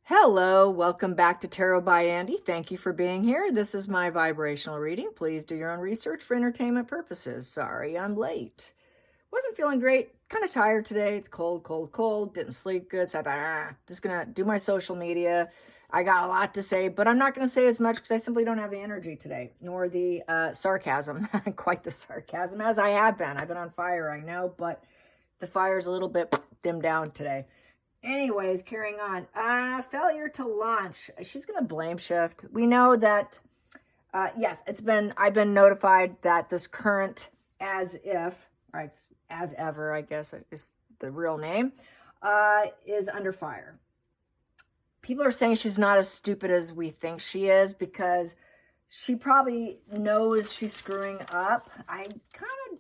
Hello, welcome back to Tarot by Andy. Thank you for being here. This is my vibrational reading. Please do your own research for entertainment purposes. Sorry, I'm late. Wasn't feeling great. Kind of tired today. It's cold, cold, cold. Didn't sleep good. So I thought, just going to do my social media. I got a lot to say, but I'm not going to say as much because I simply don't have the energy today, nor the sarcasm. Quite the sarcasm, as I have been. I've been on fire, I know, but the fire's a little bit dimmed down today. Anyways, carrying on. Failure to launch. She's going to blame shift. We know that, yes, I've been notified that this current as if, right, as ever, I guess is the real name, is under fire. People are saying she's not as stupid as we think she is because she probably knows she's screwing up. I kind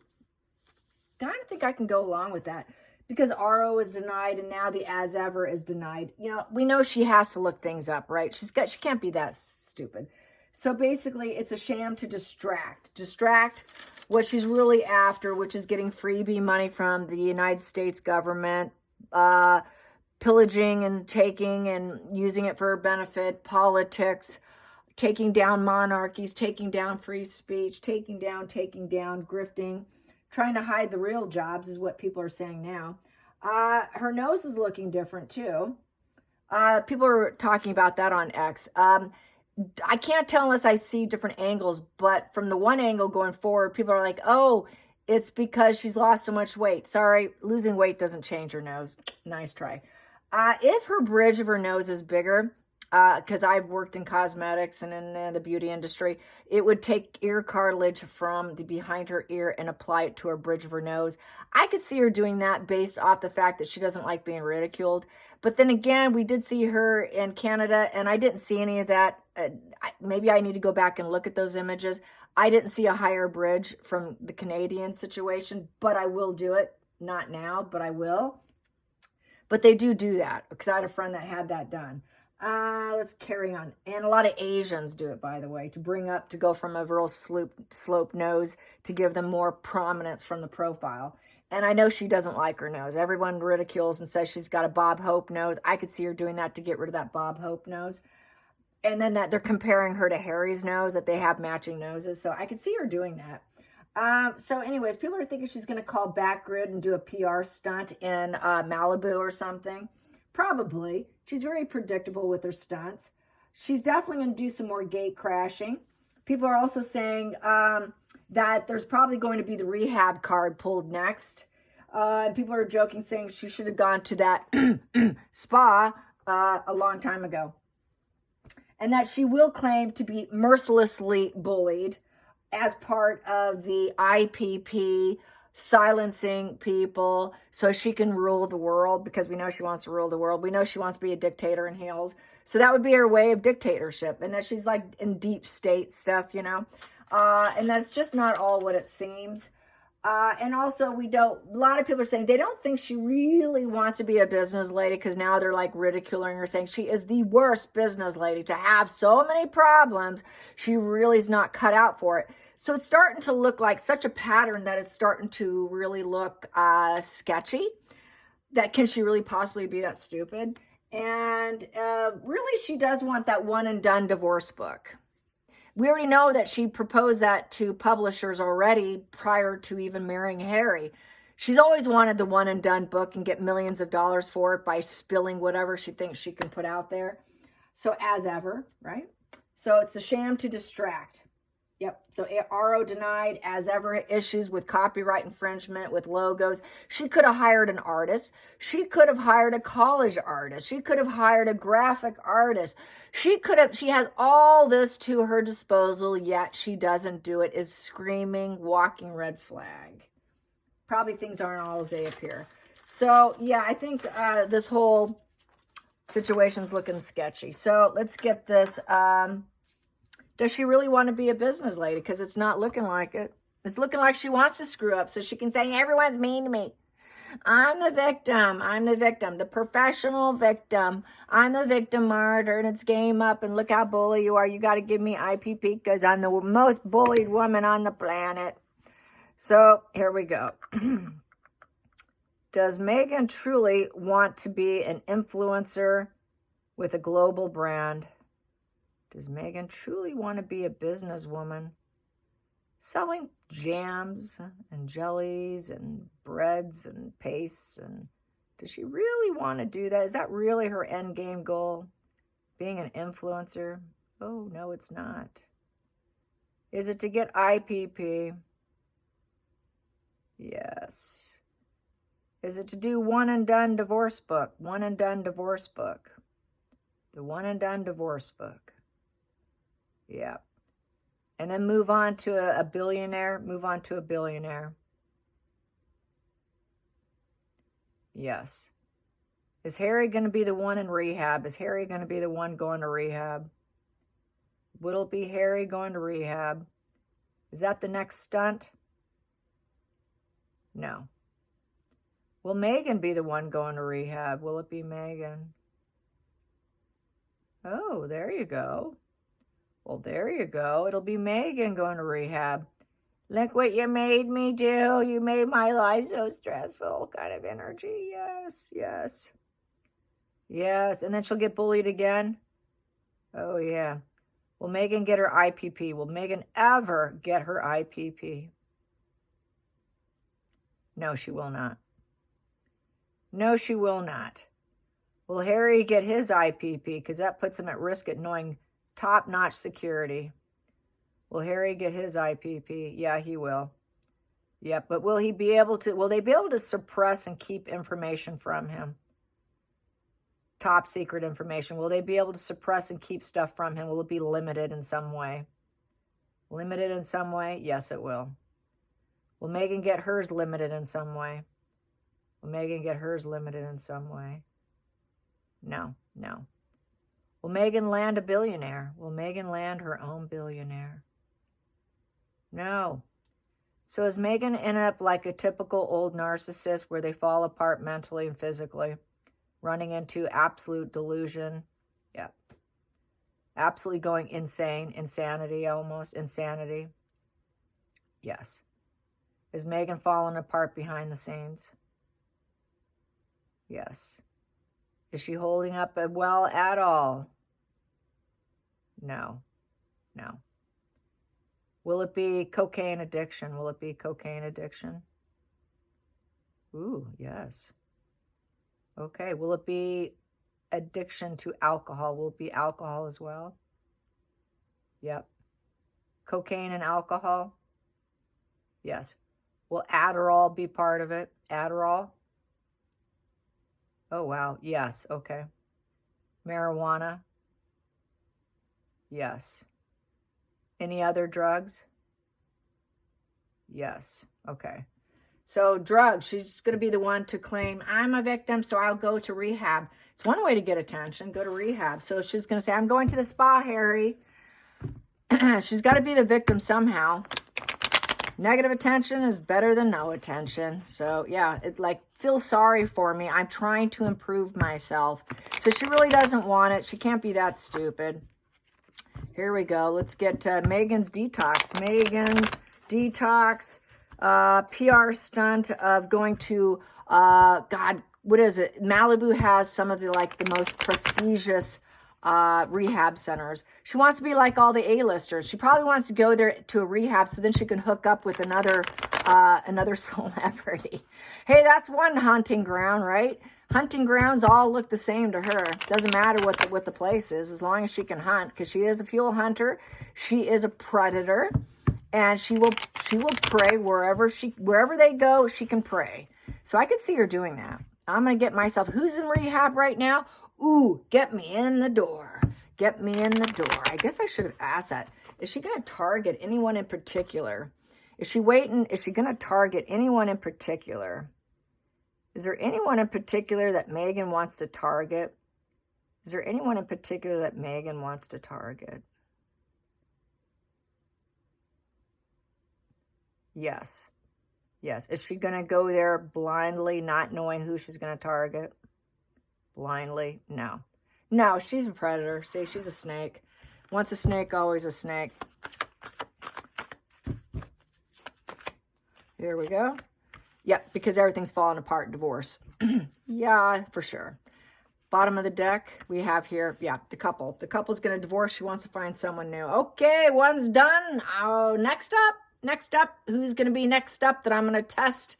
of think I can go along with that. Because RO is denied and now the as ever is denied. You know, we know she has to look things up, right? She can't be that stupid. So basically, it's a sham to distract what she's really after, which is getting freebie money from the United States government, pillaging and taking and using it for her benefit, politics, taking down monarchies, taking down free speech, taking down, grifting. Trying to hide the real jobs is what people are saying now. Her nose is looking different too. People are talking about that on X. I can't tell unless I see different angles, but from the one angle going forward, people are like, oh, it's because she's lost so much weight. Sorry, losing weight doesn't change her nose. Nice try. If her bridge of her nose is bigger, because I've worked in cosmetics and in the beauty industry, it would take ear cartilage from the behind her ear and apply it to her bridge of her nose. I could see her doing that based off the fact that she doesn't like being ridiculed. But then again, we did see her in Canada, and I didn't see any of that. Maybe I need to go back and look at those images. I didn't see a higher bridge from the Canadian situation, but I will do it. Not now, but I will. But they do that, because I had a friend that had that done. Let's carry on. And a lot of Asians do it, by the way, to go from a real slope nose to give them more prominence from the profile. And I know she doesn't like her nose. Everyone ridicules and says she's got a Bob Hope nose. I could see her doing that to get rid of that Bob Hope nose. And then that they're comparing her to Harry's nose, that they have matching noses. So I could see her doing that. So anyways, people are thinking she's going to call Backgrid and do a PR stunt in Malibu or something. Probably. She's very predictable with her stunts. She's definitely going to do some more gate crashing. People are also saying that there's probably going to be the rehab card pulled next. And people are joking, saying she should have gone to that spa a long time ago. And that she will claim to be mercilessly bullied as part of the IPP, silencing people so she can rule the world, because we know she wants to rule the world. We know she wants to be a dictator in heels. So that would be her way of dictatorship, and that she's like in deep state stuff, you know. And that's just not all what it seems. And also a lot of people are saying they don't think she really wants to be a business lady, because now they're like ridiculing her, saying she is the worst business lady to have so many problems. She really is not cut out for it. So it's starting to look like such a pattern that it's starting to really look sketchy. That can she really possibly be that stupid? And really, she does want that one and done divorce book. We already know that she proposed that to publishers already prior to even marrying Harry. She's always wanted the one and done book and get millions of dollars for it by spilling whatever she thinks she can put out there. So as ever, right? So it's a sham to distract. Yep. So RO denied, as ever, issues with copyright infringement, with logos. She could have hired an artist. She could have hired a college artist. She could have hired a graphic artist. She has all this to her disposal, yet she doesn't do it, is screaming, walking red flag. Probably things aren't all as they appear. So, yeah, I think this whole situation's looking sketchy. So let's get this. Does she really want to be a business lady? Because it's not looking like it. It's looking like she wants to screw up so she can say, everyone's mean to me. I'm the victim. I'm the victim. The professional victim. I'm the victim martyr, and it's game up, and look how bully you are. You got to give me IPP because I'm the most bullied woman on the planet. So here we go. Does Megan truly want to be an influencer with a global brand. Does Megan truly want to be a businesswoman? Selling jams and jellies and breads and pastes, and does she really want to do that? Is that really her end game goal? Being an influencer? Oh, no, it's not. Is it to get IPP? Yes. Is it to do one and done divorce book? One and done divorce book. The one and done divorce book. Yeah. And then move on to a billionaire. Move on to a billionaire. Yes. Is Harry going to be the one in rehab? Is Harry going to be the one going to rehab? Will it be Harry going to rehab? Is that the next stunt? No. Will Megan be the one going to rehab? Will it be Megan? Oh, there you go. Well, there you go. It'll be Megan going to rehab. Look what you made me do. You made my life so stressful, kind of energy. Yes, yes. Yes, and then she'll get bullied again. Oh, yeah. Will Megan get her IPP? Will Megan ever get her IPP? No, she will not. No, she will not. Will Harry get his IPP? Because that puts him at risk at knowing top-notch security. Will Harry get his IPP? Yeah, he will. Yep, but will they be able to suppress and keep information from him? Top secret information. Will they be able to suppress and keep stuff from him? Will it be limited in some way? Limited in some way? Yes, it will. Will Megan get hers limited in some way? Will Megan get hers limited in some way? No, no. Will Megan land a billionaire? Will Megan land her own billionaire? No. So is Megan end up like a typical old narcissist where they fall apart mentally and physically, running into absolute delusion? Yeah. Absolutely going insane, insanity almost, insanity. Yes. Is Megan falling apart behind the scenes? Yes. Is she holding up well at all? No. No. Will it be cocaine addiction? Will it be cocaine addiction? Ooh, yes. Okay. Will it be addiction to alcohol? Will it be alcohol as well? Yep. Cocaine and alcohol? Yes. Will Adderall be part of it? Adderall? Oh, wow. Yes. Okay. Marijuana? Yes. Any other drugs? Yes. Okay. So drugs, she's going to be the one to claim, I'm a victim, so I'll go to rehab. It's one way to get attention, go to rehab. So she's going to say, I'm going to the spa, Harry. She's got to be the victim somehow. Negative attention is better than no attention. So yeah, it like, feel sorry for me. I'm trying to improve myself. So she really doesn't want it. She can't be that stupid. Here we go. Let's get Megan's detox. Megan detox, PR stunt of going to, God, what is it? Malibu has some of the most prestigious rehab centers. She wants to be like all the A-listers. She probably wants to go there to a rehab so then she can hook up with another celebrity. Hey, that's one hunting ground, right? Hunting grounds all look the same to her. Doesn't matter what the place is, as long as she can hunt, because she is a fuel hunter. She is a predator, and she will prey wherever they go. She can prey. So I could see her doing that. I'm gonna get myself. Who's in rehab right now? Ooh, get me in the door. Get me in the door. I guess I should have asked that. Is she going to target anyone in particular? Is she waiting? Is she going to target anyone in particular? Is there anyone in particular that Megan wants to target? Is there anyone in particular that Megan wants to target? Yes. Yes. Is she going to go there blindly, not knowing who she's going to target? Blindly? No. No, she's a predator. See, she's a snake. Once a snake, always a snake. Here we go. Yep, because everything's falling apart. Divorce. Yeah, for sure. bottom of the deck, we have here, yeah, the couple. The couple's going to divorce. She wants to find someone new. Okay, one's done. Oh, next up, who's going to be next up that I'm going to test?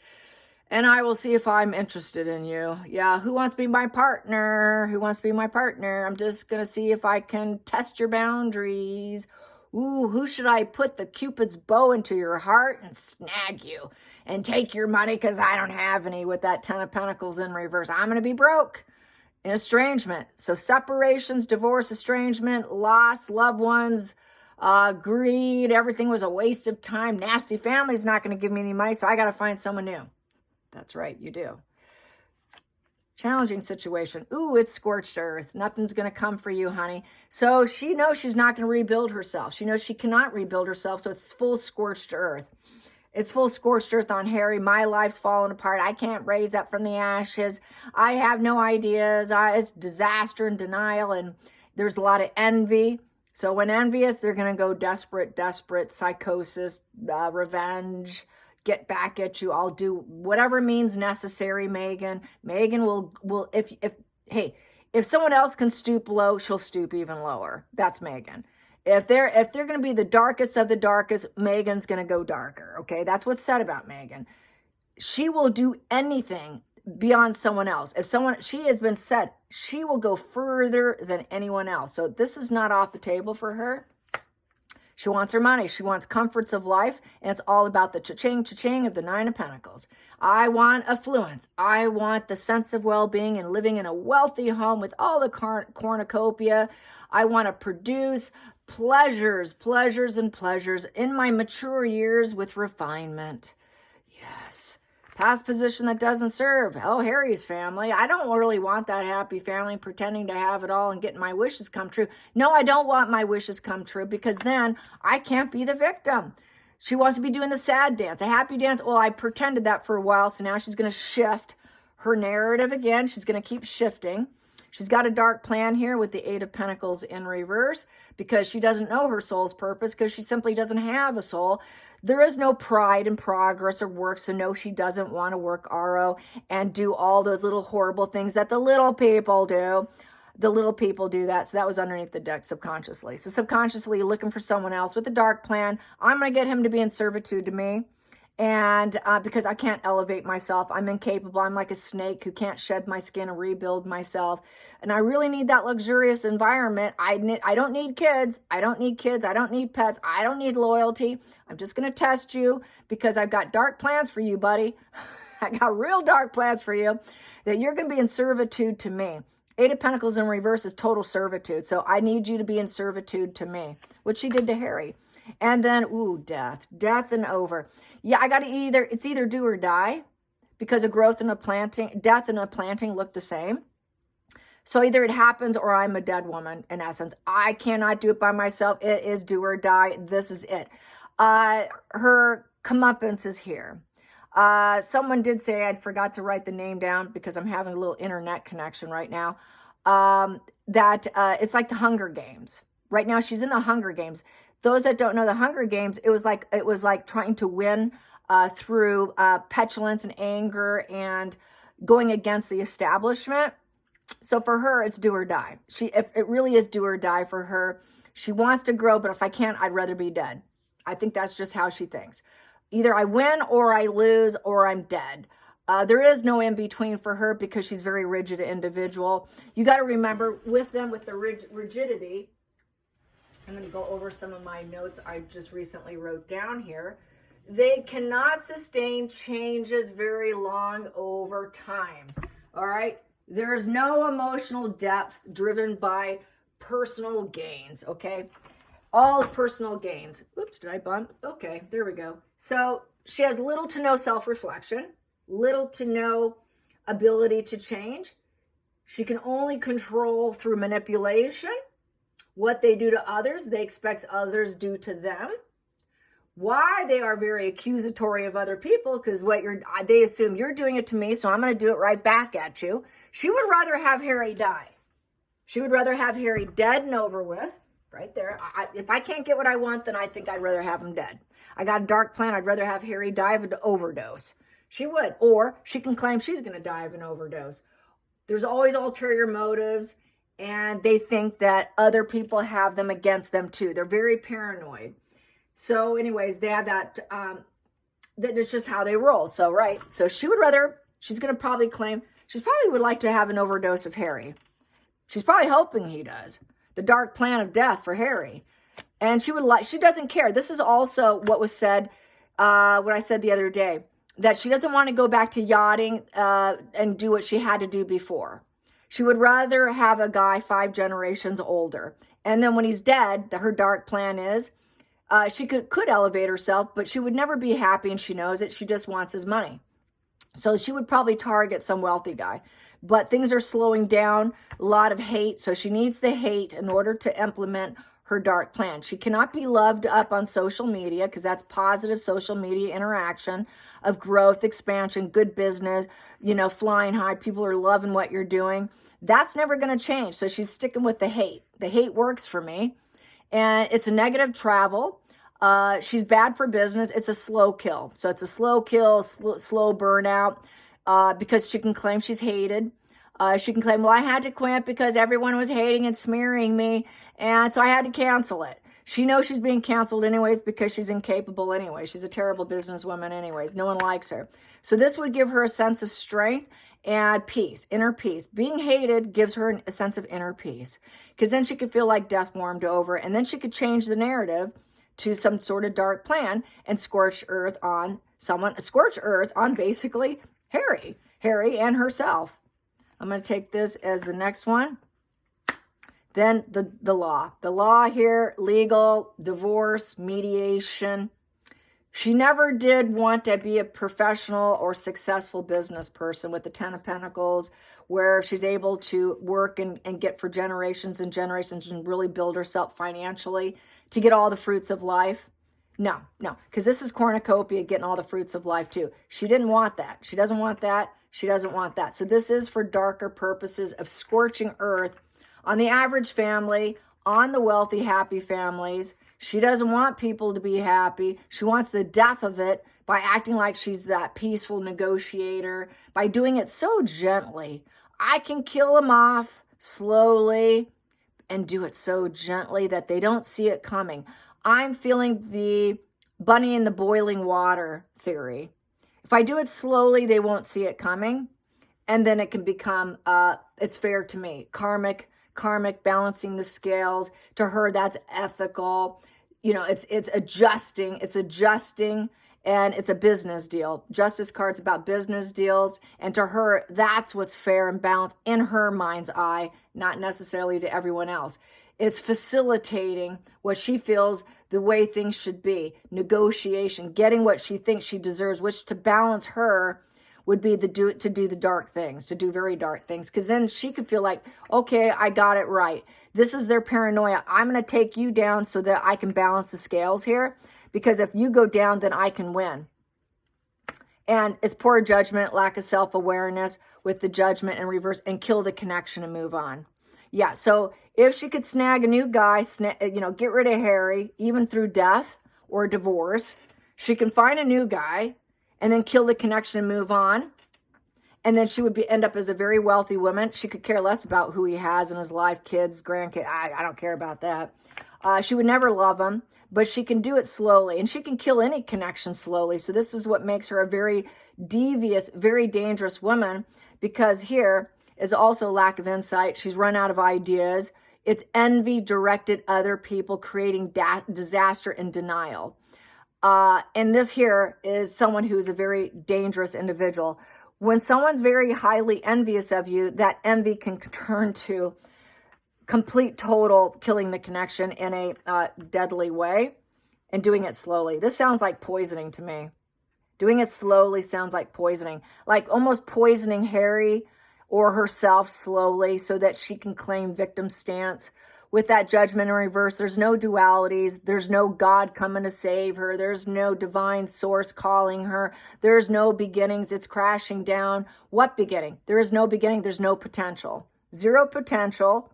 And I will see if I'm interested in you. Yeah, who wants to be my partner? Who wants to be my partner? I'm just going to see if I can test your boundaries. Ooh, who should I put the Cupid's bow into your heart and snag you and take your money because I don't have any with that 10 of Pentacles in reverse. I'm going to be broke. An estrangement. So separations, divorce, estrangement, loss, loved ones, greed. Everything was a waste of time. Nasty family's not going to give me any money, so I got to find someone new. That's right, you do. Challenging situation. Ooh, it's scorched earth. Nothing's going to come for you, honey. So she knows she's not going to rebuild herself. She knows she cannot rebuild herself, so it's full scorched earth. It's full scorched earth on Harry. My life's falling apart. I can't raise up from the ashes. I have no ideas. It's disaster and denial, and there's a lot of envy. So when envious, they're going to go desperate, psychosis, revenge, get back at you. I'll do whatever means necessary, Megan. Megan will if someone else can stoop low, she'll stoop even lower. That's Megan. If they're going to be the darkest of the darkest, Megan's going to go darker. Okay, that's what's said about Megan. She will do anything beyond someone else. She has been said, she will go further than anyone else. So this is not off the table for her. She wants her money. She wants comforts of life. And it's all about the cha-ching of the 9 of Pentacles. I want affluence. I want the sense of well-being and living in a wealthy home with all the cornucopia. I want to produce pleasures in my mature years with refinement. Yes. Past position that doesn't serve. Oh, Harry's family. I don't really want that happy family pretending to have it all and getting my wishes come true. No, I don't want my wishes come true because then I can't be the victim. She wants to be doing the sad dance, a happy dance. Well, I pretended that for a while, so now she's going to shift her narrative again. She's going to keep shifting. She's got a dark plan here with the 8 of Pentacles in reverse because she doesn't know her soul's purpose because she simply doesn't have a soul. There is no pride in progress or work, so no, she doesn't want to work RO and do all those little horrible things that the little people do. The little people do that, so that was underneath the deck subconsciously. So subconsciously, you're looking for someone else with a dark plan. I'm going to get him to be in servitude to me. And because I can't elevate myself, I'm incapable. I'm like a snake who can't shed my skin and rebuild myself. And I really need that luxurious environment. I don't need kids. I don't need kids. I don't need pets. I don't need loyalty. I'm just going to test you because I've got dark plans for you, buddy. I got real dark plans for you that you're going to be in servitude to me. 8 of Pentacles in reverse is total servitude. So I need you to be in servitude to me, which she did to Harry. And then, ooh, death and over. Yeah, I got to it's either do or die because a growth and a planting, death and a planting look the same. So either it happens or I'm a dead woman in essence. I cannot do it by myself. It is do or die. This is it. Her comeuppance is here. Someone did say, I forgot to write the name down because I'm having a little internet connection right now, that it's like the Hunger Games. Right now she's in the Hunger Games. Those that don't know the Hunger Games, it was like trying to win through petulance and anger and going against the establishment. So for her, it's do or die. It really is do or die for her. She wants to grow, but if I can't, I'd rather be dead. I think that's just how she thinks. Either I win or I lose or I'm dead. There is no in between for her because she's a very rigid individual. You got to remember with the rigidity. I'm going to go over some of my notes I just recently wrote down here. They cannot sustain changes very long over time. All right. There's no emotional depth driven by personal gains. Okay. All personal gains. Oops, did I bump? Okay, there we go. So she has little to no self-reflection, little to no ability to change. She can only control through manipulation. What they do to others, they expect others do to them. Why they are very accusatory of other people, because they assume you're doing it to me, so I'm going to do it right back at you. She would rather have Harry die. She would rather have Harry dead and over with, right there. If I can't get what I want, then I think I'd rather have him dead. I got a dark plan. I'd rather have Harry die of an overdose. She would, or she can claim she's going to die of an overdose. There's always ulterior motives, and they think that other people have them against them too. They're very paranoid. So anyways, they have that, that is just how they roll. So, right. So she's going to probably claim, she probably would like to have an overdose of Harry. She's probably hoping he does. The dark plan of death for Harry. And she doesn't care. This is also what was said, what I said the other day, that she doesn't want to go back to yachting and do what she had to do before. She would rather have a guy 5 generations older. And then when he's dead, her dark plan is, she could elevate herself, but she would never be happy, and she knows it. She just wants his money. So she would probably target some wealthy guy. But things are slowing down, a lot of hate. So she needs the hate in order to implement her dark plan. She cannot be loved up on social media, because that's positive social media interaction of growth, expansion, good business, flying high. People are loving what you're doing. That's never going to change. So she's sticking with the hate. The hate works for me. And it's a negative travel. She's bad for business. It's a slow kill. So it's a slow kill, slow burnout, because she can claim she's hated. She can claim, well, I had to quit because everyone was hating and smearing me, and so I had to cancel it. She knows she's being canceled anyways because she's incapable anyway. She's a terrible businesswoman anyways. No one likes her. So this would give her a sense of strength and peace, inner peace. Being hated gives her a sense of inner peace, because then she could feel like death warmed over, and then she could change the narrative to some sort of dark plan and scorch earth on basically Harry and herself. I'm going to take this as the next one. Then the law. The law here, legal, divorce, mediation. She never did want to be a professional or successful business person with the 10 of Pentacles, where she's able to work and get for generations and generations and really build herself financially to get all the fruits of life. No, because this is cornucopia, getting all the fruits of life too. She didn't want that. She doesn't want that. She doesn't want that. So this is for darker purposes of scorching earth on the average family, on the wealthy, happy families. She doesn't want people to be happy. She wants the death of it by acting like she's that peaceful negotiator, by doing it so gently. I can kill them off slowly and do it so gently that they don't see it coming. I'm feeling the bunny in the boiling water theory. If I do it slowly, they won't see it coming. And then it can become, it's fair to me. Karmic, balancing the scales. To her, that's ethical. It's adjusting. And it's a business deal. Justice card's about business deals. And to her, that's what's fair and balanced in her mind's eye, not necessarily to everyone else. It's facilitating what she feels the way things should be. Negotiation, getting what she thinks she deserves, which to balance her would be to do the dark things, to do very dark things. Because then she could feel like, okay, I got it right. This is their paranoia. I'm going to take you down so that I can balance the scales here. Because if you go down, then I can win. And it's poor judgment, lack of self-awareness with the judgment in reverse, and kill the connection and move on. Yeah, so if she could snag a new guy, get rid of Harry, even through death or divorce, she can find a new guy and then kill the connection and move on. And then she would end up as a very wealthy woman. She could care less about who he has in his life, kids, grandkids. I don't care about that. She would never love him, but she can do it slowly. And she can kill any connection slowly. So this is what makes her a very devious, very dangerous woman, because here is also lack of insight. She's run out of ideas. It's envy directed other people, creating disaster and denial. And this here is someone who's a very dangerous individual. When someone's very highly envious of you, that envy can turn to complete, total killing the connection in a deadly way, and doing it slowly. This sounds like poisoning to me. Doing it slowly sounds like poisoning, like almost poisoning Harry or herself slowly so that she can claim victim stance. With that judgment in reverse, there's no dualities. There's no God coming to save her. There's no divine source calling her. There's no beginnings. It's crashing down. What beginning? There is no beginning. There's no potential. Zero potential.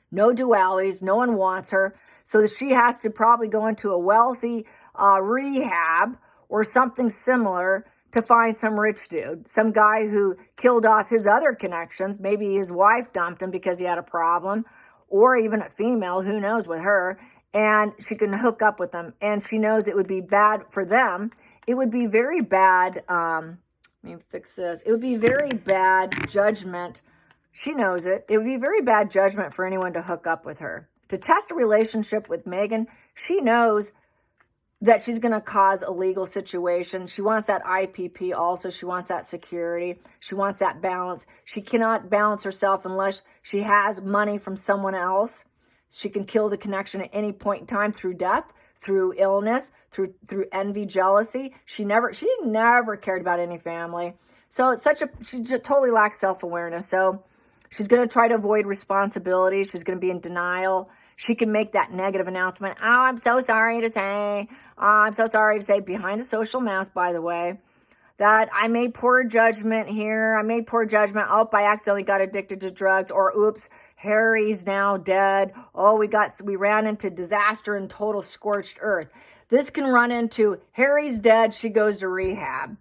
No dualities. No one wants her. So she has to probably go into a wealthy rehab or something similar to find some rich dude, some guy who killed off his other connections. Maybe his wife dumped him because he had a problem, or even a female, who knows, with her, and she can hook up with them. And she knows it would be bad for them. It would be very bad, let me fix this. It would be very bad judgment. She knows it. It would be very bad judgment for anyone to hook up with her. To test a relationship with Megan, she knows that she's going to cause a legal situation. She wants that IPP also. She wants that security. She wants that balance. She cannot balance herself unless she has money from someone else. She can kill the connection at any point in time through death, through illness, through envy, jealousy. She never cared about any family. So she just totally lacks self-awareness. So she's going to try to avoid responsibility. She's going to be in denial. She can make that negative announcement. Oh, I'm so sorry to say. Oh, I'm so sorry to say, behind a social mask, by the way, that I made poor judgment here. I made poor judgment. Oh, I accidentally got addicted to drugs. Or, oops, Harry's now dead. Oh, we ran into disaster and total scorched earth. This can run into Harry's dead. She goes to rehab.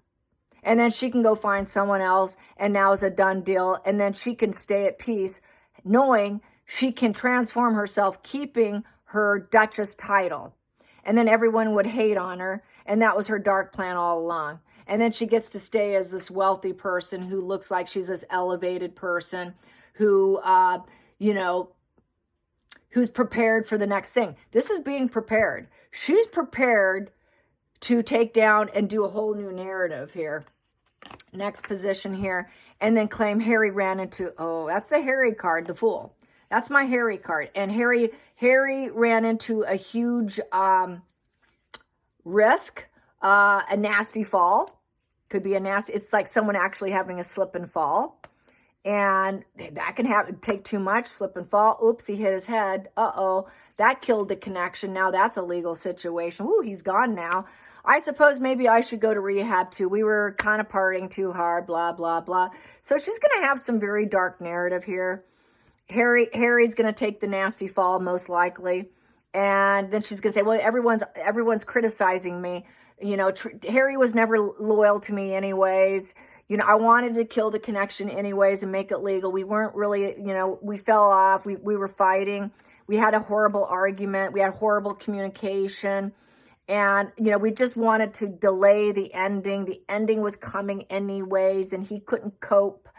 And then she can go find someone else. And now it's a done deal. And then she can stay at peace knowing she can transform herself, keeping her Duchess title. And then everyone would hate on her. And that was her dark plan all along. And then she gets to stay as this wealthy person who looks like she's this elevated person who, who's prepared for the next thing. This is being prepared. She's prepared to take down and do a whole new narrative here. Next position here. And then claim Harry ran into, that's the Harry card, the Fool. That's my Harry card. And Harry ran into a huge risk, a nasty fall. Could be it's like someone actually having a slip and fall. And that can take too much, slip and fall. Oops, he hit his head. That killed the connection. Now that's a legal situation. Ooh, he's gone now. I suppose maybe I should go to rehab too. We were kind of partying too hard, blah, blah, blah. So she's going to have some very dark narrative here. Harry's going to take the nasty fall, most likely. And then she's going to say, well, everyone's criticizing me. Harry was never loyal to me anyways. I wanted to kill the connection anyways and make it legal. We weren't really, we fell off. We were fighting. We had a horrible argument. We had horrible communication. And, we just wanted to delay the ending. The ending was coming anyways, and he couldn't cope.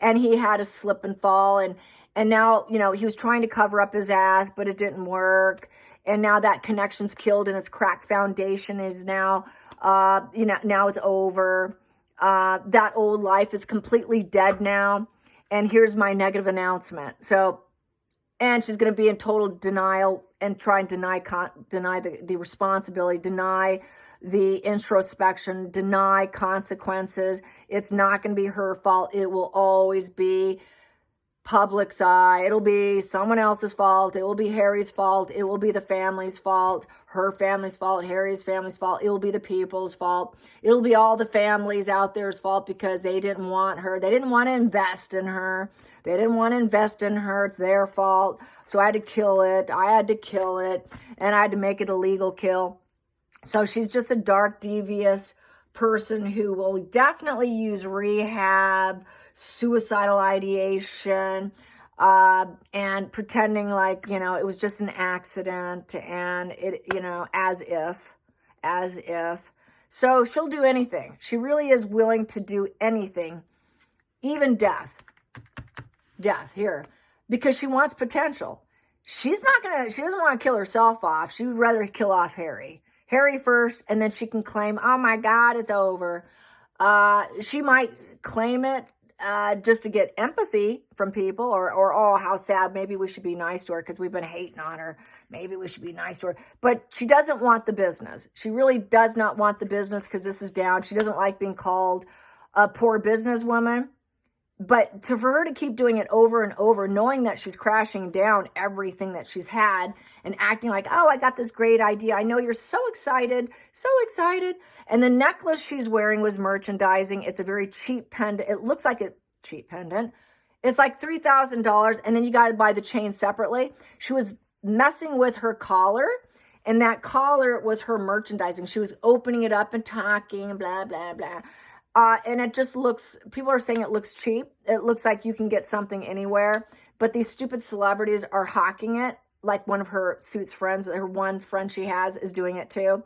And he had a slip and fall. And now, he was trying to cover up his ass, but it didn't work. And now that connection's killed and its cracked foundation is now, now it's over. That old life is completely dead now. And here's my negative announcement. So, and she's going to be in total denial and try and deny the responsibility, deny the introspection, deny consequences. It's not going to be her fault. It will always be public's eye. It'll be someone else's fault. It will be Harry's fault. It will be the family's fault, her family's fault, Harry's family's fault. It will be the people's fault. It'll be all the families out there's fault because they didn't want her. They didn't want to invest in her. They didn't want to invest in her. It's their fault. So I had to kill it. I had to kill it. And I had to make it a legal kill. So she's just a dark, devious person who will definitely use rehab, suicidal ideation, and pretending like, it was just an accident and it, as if. So she'll do anything. She really is willing to do anything, even death here, because she wants potential. She doesn't want to kill herself off. She would rather kill off Harry first, and then she can claim, oh my God, it's over. She might claim it just to get empathy from people, or oh, how sad, maybe we should be nice to her because we've been hating on her. Maybe we should be nice to her. But she doesn't want the business. She really does not want the business because this is down. She doesn't like being called a poor businesswoman. But for her to keep doing it over and over, knowing that she's crashing down everything that she's had and acting like, oh, I got this great idea. I know you're so excited, so excited. And the necklace she's wearing was merchandising. It's a very cheap pendant. It looks like a cheap pendant. It's like $3,000. And then you got to buy the chain separately. She was messing with her collar. And that collar was her merchandising. She was opening it up and talking, blah, blah, blah. And it just looks, people are saying it looks cheap. It looks like you can get something anywhere. But these stupid celebrities are hawking it. Like one of her Suits friends, her one friend she has is doing it too.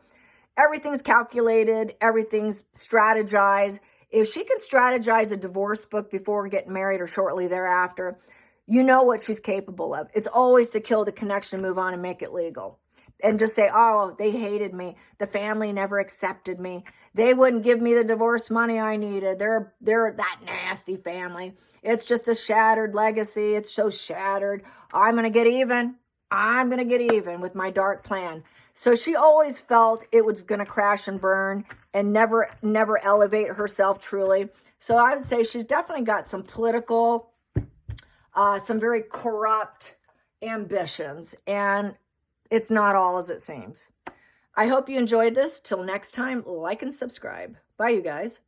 Everything's calculated. Everything's strategized. If she can strategize a divorce book before getting married or shortly thereafter, you know what she's capable of. It's always to kill the connection, move on, and make it legal. And just say, oh, they hated me. The family never accepted me. They wouldn't give me the divorce money I needed. They're that nasty family. It's just a shattered legacy. It's so shattered. I'm going to get even. I'm going to get even with my dark plan. So she always felt it was going to crash and burn and never elevate herself truly. So I would say she's definitely got some political, some very corrupt ambitions. And it's not all as it seems. I hope you enjoyed this. Till next time, like and subscribe. Bye, you guys.